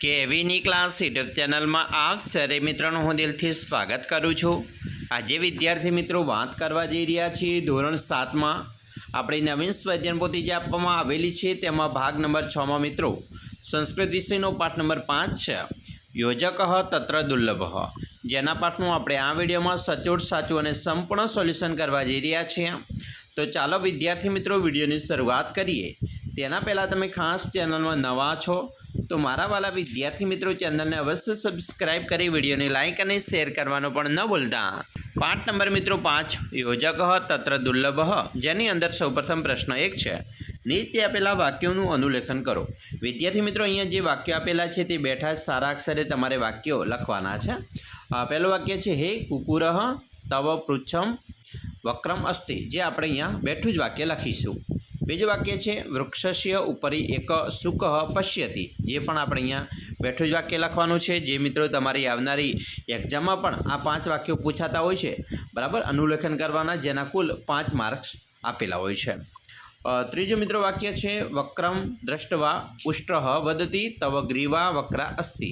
કેવીની class YouTube ચેનલમાં આપ સરે મિત્રોનું હું દિલથી સ્વાગત કરું છું। આજે વિદ્યાર્થી મિત્રો વાત કરવા જઈ રહ્યા છીએ ધોરણ 7માં આપણી નવીન સ્વાધ્યાયન પોથી જે આપવામાં આવેલી છે તેમાં ભાગ નંબર 6માં મિત્રો સંસ્કૃત વિષયનો પાઠ નંબર 5 છે યોજક તત્ર દુર્લભ, જેના પાઠનું આપણે આ વિડીયોમાં સચોટ સાચું અને સંપૂર્ણ સોલ્યુશન કરવા જઈ રહ્યા છીએ। તો ચાલો વિદ્યાર્થી મિત્રો વિડીયોની શરૂઆત કરીએ। તેના પહેલાં તમે ખાસ ચેનલમાં નવા છો તો મારા વાલા વિદ્યાર્થી મિત્રો ચેનલને અવશ્ય સબસ્ક્રાઇબ કરી વિડીયોને લાઇક અને શેર કરવાનો પણ ન ભૂલતા। પાઠ નંબર મિત્રો 5 યોજક તત્ર દુર્લભ, જેની અંદર સૌપ્રથમ પ્રશ્ન 1 છે નીચે આપેલા વાક્યોનું અનુલેખન કરો। વિદ્યાર્થી મિત્રો અહીંયા જે વાક્યો આપેલા છે તે બેઠા સારા અક્ષરે તમારે વાક્યો લખવાના છે। પહેલું વાક્ય છે હે કુકુરઃ તવ પૃચ્છમ વક્રમ અસ્તિ, જે આપણે અહીંયા બેઠું જ વાક્ય લખીશું। બીજું વાક્ય છે વૃક્ષસ્ય ઉપરી એક શુકઃ પશ્યતિ, જે પણ આપણે અહીંયા બેઠું જ વાક્ય લખવાનું છે। જે મિત્રો તમારી આવનારી એક્ઝામમાં પણ આ 5 વાક્યો પૂછાતા હોય છે, બરાબર, અનુલેખન કરવાના, જેના કુલ 5 માર્ક્સ આપેલા હોય છે। ત્રીજું મિત્રો વાક્ય છે વક્રમ દ્રષ્ટવા ઉષ્ટ્ર વદતિ તવ ગ્રીવા વક્રા અસ્તિ।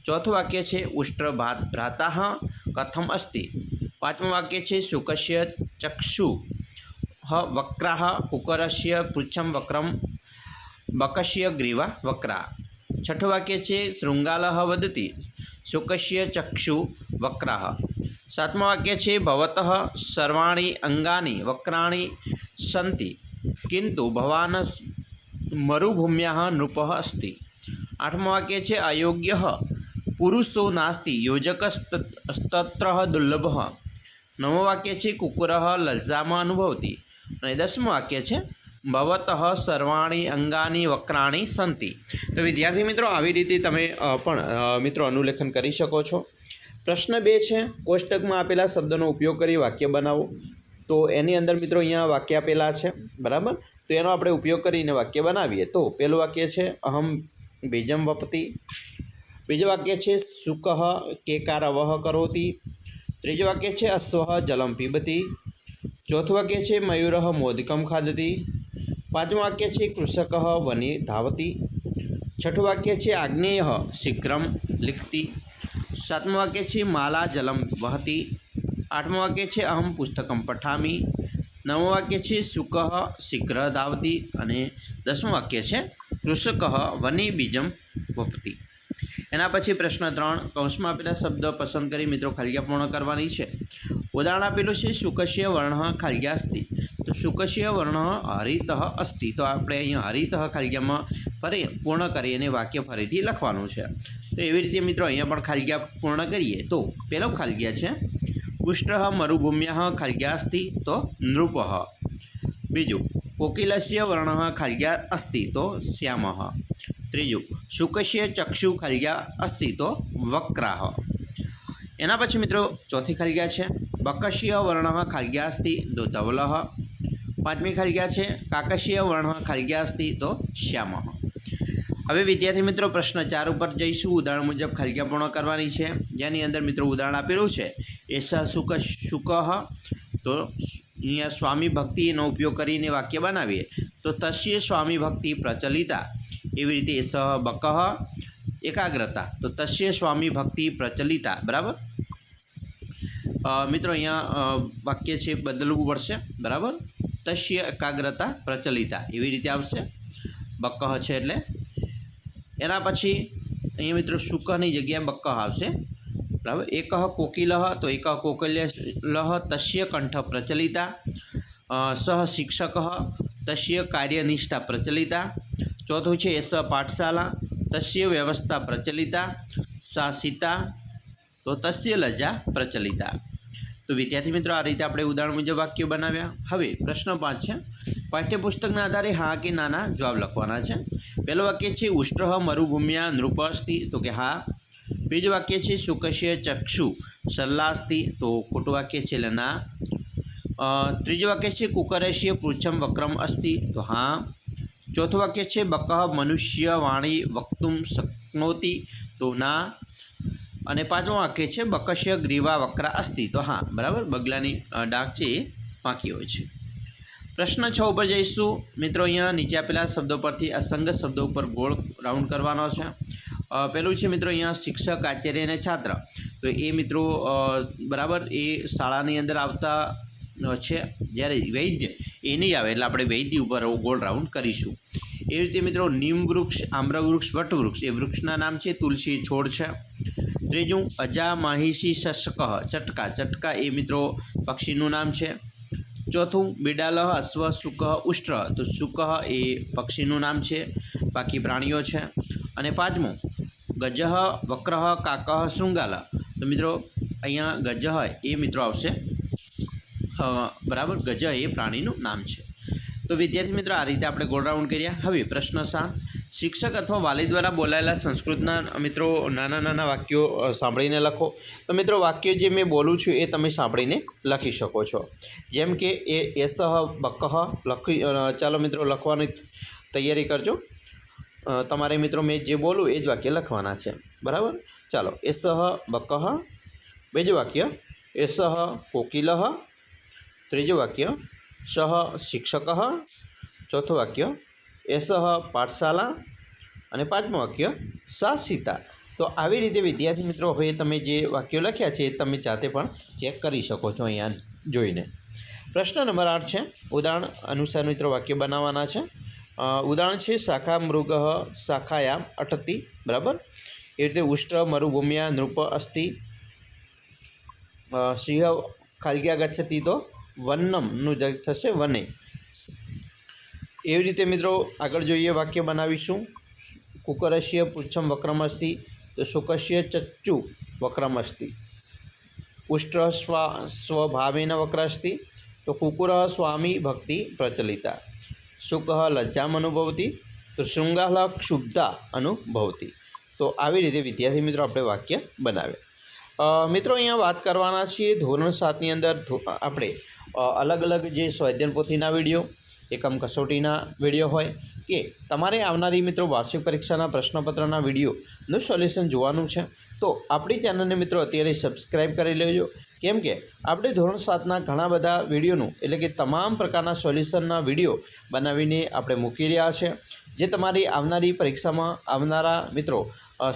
ચોથું વાક્ય છે ઉષ્ટ્ર ભ્રાતા કથમ અસ્તિ। પાંચમું વાક્ય છે શુકસ્ય ચક્ષુ વક્રા કુકરસ્ય પૃચ્છમ વક્રમ બકસ્ય ગ્રીવા વક્રા। છઠ્ઠું વાક્ય છે શૃંગાલ વદતિ શુકસ્ય ચક્ષુ વક્રા। સાતમું વાક્ય છે ભવતઃ સર્વાણી અંગાની વક્રાણી સંતિ કિંતુ ભવાન મરુભૂમ્યાઃ નૃપઃ અસ્તિ। આઠમું વાક્ય છે અયોગ્ય પુરુષો નાસ્તિ યોજકસ્તત્ર દુર્લભ। નવમું વાક્ય છે કુકુરઃ લજ્જામાં અનુભવતી। અને 10મું વાક્ય છે ભવતઃ સર્વાણી અંગાની વક્રાણી સંતિ। તો વિદ્યાર્થી મિત્રો આવી રીતે તમે પણ મિત્રો અનુલેખન કરી શકો છો। પ્રશ્ન 2 છે કોષ્ટકમાં આપેલા શબ્દોનો ઉપયોગ કરી વાક્ય બનાવો। તો એની અંદર મિત્રો અહીંયા વાક્ય આપેલા છે, બરાબર, તો એનો આપણે ઉપયોગ કરીને વાક્ય બનાવીએ। તો પહેલું વાક્ય છે અહમ બીજમ વપતિ। બીજું વાક્ય છે શુકઃ કેકારવઃ કરોતિ। ત્રીજું વાક્ય છે અશ્વઃ જલમ પીબતી। ચોથું વાક્ય છે મયુરઃ મોદકમ ખાદતી। પાંચમું વાક્ય છે કૃષક વને ધાવતી। છઠ્ઠું વાક્ય છે આગ્નેય શીઘ્રમ લિખતી। સાતમું વાક્ય છે માલા જલમ વહતી। આઠમું વાક્ય છે અહમ પુસ્તકમ પઠામી। નવમું વાક્ય છે શુકઃ શીઘ્ર ધાવતી। અને 10મું વાક્ય છે કૃષક વને બીજમ વપતી। એના પછી પ્રશ્ન 3 કૌંસમાં આપેલા શબ્દ પસંદ કરી મિત્રો ખાલિયા પૂર્ણ કરવાની છે। ઉદાહરણ આપેલું છે શુકસ્ય વર્ણ ખાલિયા અસ્તિ। તો શુકસ્ય વર્ણ હરિતઃ અસ્તિ, તો આપણે અહીંયા હરિતઃ ખાલિયામાં ફરી પૂર્ણ કરી અને વાક્ય ફરીથી લખવાનું છે। તો એવી રીતે મિત્રો અહીંયા પણ ખાલિયા પૂર્ણ કરીએ। તો પહેલો ખાલિયા છે ઉષ્ટ્ર મરુભૂમ્યાઃ ખાલિયા અસ્તિ, તો નૃપઃ। બીજું કોકિલસ્ય વર્ણ ખાલિયા અસ્તિ, તો શ્યામઃ। ત્રીજું શુકસ્ય ચક્ષુ ખાલિયા અસ્તિ, તો વક્રાહ। એના પછી મિત્રો ચોથી ખાલિયા છે બકસ્ય વર્ણ ખાલિયા અસ્તિ, તો ધવલઃ। પાંચમી ખાલિયા છે કાકસ્ય વર્ણ ખાલિયા અસ્તિ, તો શ્યામઃ। હવે વિદ્યાર્થી મિત્રો પ્રશ્ન 4 ઉપર જઈશું। ઉદાહરણ મુજબ ખાલિયા પૂર્ણ કરવાની છે, જેની અંદર મિત્રો ઉદાહરણ આપેલું છે એસા શુકઃ, તો અહીંયા સ્વામી ભક્તિનો ઉપયોગ કરીને વાક્ય બનાવીએ। તો તસ્ય સ્વામી ભક્તિ પ્રચલિતા, એવી રીતે એસ બકઃ એકાગ્રતા, તો તસ્ય સ્વામી ભક્તિ પ્રચલિતા, બરાબર। મિત્રો અહીંયા વાક્ય છે બદલવું પડશે, બરાબર, તસ્ય એકાગ્રતા પ્રચલિતા એવી રીતે આવશે, બકઃ છે એટલે। એના પછી અહીંયા મિત્રો શુકની જગ્યાએ બકઃ આવશે, બરાબર। એકઃ કોકિલઃ, તો એકઃ કોકિલઃ તસ્ય કંઠ પ્રચલિતા। સહ શિક્ષક તસ્ય કાર્યનિષ્ઠા પ્રચલિતા। ચોથું છે એસ પાઠશાલા તસ્ય વ્યવસ્થા પ્રચલિતા। સા સીતા, તો તસ્ય લજ્જા પ્રચલિતા। તો વિદ્યાર્થી મિત્રો આ રીતે આપણે ઉદાહરણ મુજબ વાક્યો બનાવ્યા। હવે પ્રશ્ન 5 છે પાઠ્યપુસ્તકના આધારે હા કે નાના જવાબ લખવાના છે। પહેલું વાક્ય છે ઉષ્ટ્ર મરુભૂમ્યા નૃપ અસ્તિ, તો કે હા। બીજું વાક્ય છે શુકસ્ય ચક્ષુ સરલા અસ્તિ, તો ખોટું વાક્ય છે એટલે ના। ત્રીજું વાક્ય છે કુકરસ્ય પૃચ્છમ વક્રમ અસ્તિ, તો હા। ચોથું વાક્ય છે બકઃ મનુષ્ય વાણી વક્તુમ શક્નોતિ, તો ના। અને પાંચમું વાક્ય છે બકસ્ય ગ્રીવા વક્રા અસ્તિ, તો હા, બરાબર, બગલાની ડાઘ છે એ વાંકી હોય છે। પ્રશ્ન 6 ઉપર જઈશું મિત્રો। અહીંયા નીચે આપેલા શબ્દો પરથી અસંગત શબ્દો ઉપર ગોળ રાઉન્ડ કરવાનો છે। પેલું છે મિત્રો અહીંયા શિક્ષક, આચાર્ય અને છાત્ર. તો એ મિત્રો બરાબર એ શાળાની અંદર આવતા છે. જ્યારે વૈદ્ય એ નહીં આવે એટલે આપણે વૈદ્ય ઉપર ગોળ રાઉન્ડ કરીશું. એ રીતે મિત્રો નીમ વૃક્ષ, આમ્રવૃક્ષ, વટવૃક્ષ એ વૃક્ષના નામ છે. તુલસી છોડ છે. ત્રીજું અજા માહિષી શશક, ચટકા, ચટકા એ મિત્રો પક્ષીનું નામ છે. ચોથું બિડાલહ અશ્વ શુક ઉષ્ટ્ર, તો શુક એ પક્ષીનું નામ છે, બાકી પ્રાણીઓ છે. અને પાંચમું ગજહ વક્રહ કાકહ શૃંગાલ, તો મિત્રો અહીંયા ગજહ એ મિત્રો આવશે. બરાબર, ગજ એ પ્રાણીનું નામ છે. તો વિદ્યાર્થી મિત્રો આ રીતે આપણે ગોળ રાઉન્ડ કર્યા. હવે પ્રશ્ન 7, શિક્ષક અથવા વાલી દ્વારા બોલાયેલા સંસ્કૃતના મિત્રો નાના નાના વાક્યો સાંભળીને લખો. તો મિત્રો વાક્યો જે મેં બોલું છું એ તમે સાંભળીને લખી શકો છો. જેમ કે એસહ બકહ લખી, ચાલો મિત્રો લખવાની તૈયારી કરજો. તમારે મિત્રો મેં જે બોલું એ જ વાક્ય લખવાના છે. બરાબર, ચાલો. એસહ બકહ. બીજું વાક્ય એસહ કોકિલહ. ત્રીજું વાક્ય સહ શિક્ષક. ચોથું વાક્ય એસહ પાઠશાલા. અને પાંચમું વાક્ય સા સીતા. તો આવી રીતે વિદ્યાર્થી મિત્રો હવે તમે જે વાક્યો લખ્યા છે એ તમે જાતે પણ ચેક કરી શકો છો અહીંયા જોઈને. પ્રશ્ન નંબર 8 છે, ઉદાહરણ અનુસાર મિત્રો વાક્ય બનાવવાના છે. ઉદાહરણ છે શાખા મૃગ શાખાયામ અટતી. બરાબર, એ રીતે ઉષ્ટ્ર મરુભૂમ્યા નૃપ અસ્તિ. સિંહ ખાલ્ગ્યા ગચ્છતિ, તો વન્નમનું જ થશે વને. એવી રીતે મિત્રો આગળ જોઈએ વાક્ય બનાવીશું. કુકરસ્ય પુચ્છમ વક્રમસ્તિ, તો શુકસ્ય ચચ્ચુ વક્રમસ્તિ. ઉષ્ટ્ર સ્વભાવેન વક્રસ્તિ, તો કુકુર સ્વામી ભક્તિ પ્રચલિતા. શુક લજ્જામ અનુભવતી, તો શૃંગાલ ક્ષુબ્ધા અનુભવતી. તો આવી રીતે વિદ્યાર્થી મિત્રો આપણે વાક્ય બનાવ્યા. મિત્રો અહીંયા વાત કરવાના છીએ ધોરણ 7ની અંદર આપણે અલગ અલગ જે સ્વાધ્યાયન પોથીના વિડીયો, એકમ કસોટીના વિડીયો હોય કે તમારે આવનારી મિત્રો વાર્ષિક પરીક્ષાના પ્રશ્નપત્રના વિડીયોનું સોલ્યુશન જોવાનું છે, તો આપણી ચેનલને મિત્રો અત્યારે સબસ્ક્રાઈબ કરી લેજો. કેમ કે આપણે ધોરણ 7ના ઘણા બધા વિડીયોનું એટલે કે તમામ પ્રકારના સોલ્યુશનના વિડીયો બનાવીને આપણે મૂકી રહ્યા છે, જે તમારી આવનારી પરીક્ષામાં આવનારા મિત્રો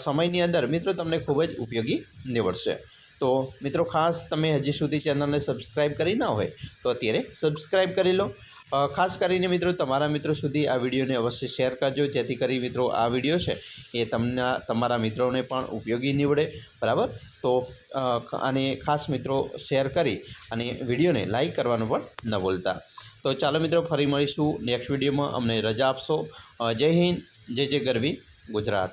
સમયની અંદર મિત્રો તમને ખૂબ જ ઉપયોગી નીવડશે. તો મિત્રો ખાસ તમે હજી સુધી ચેનલને સબસ્ક્રાઈબ કરી ના હોય તો અત્યારે સબસ્ક્રાઈબ કરી લો. ખાસ કરીને મિત્રો તમારા મિત્રો સુધી આ વિડીયોને અવશ્ય શેર કરજો, જેથી કરી મિત્રો આ વિડીયો છે એ તમારા મિત્રોને પણ ઉપયોગી નીવડે. બરાબર, તો આને ખાસ મિત્રો શેર કરી અને વિડીયોને લાઈક કરવાનું પણ ન ભૂલતા. તો ચાલો મિત્રો ફરી મળીશું નેક્સ્ટ વિડીયોમાં. અમને રજા આપશો. જય હિન્દ, જય જય ગરવી ગુજરાત.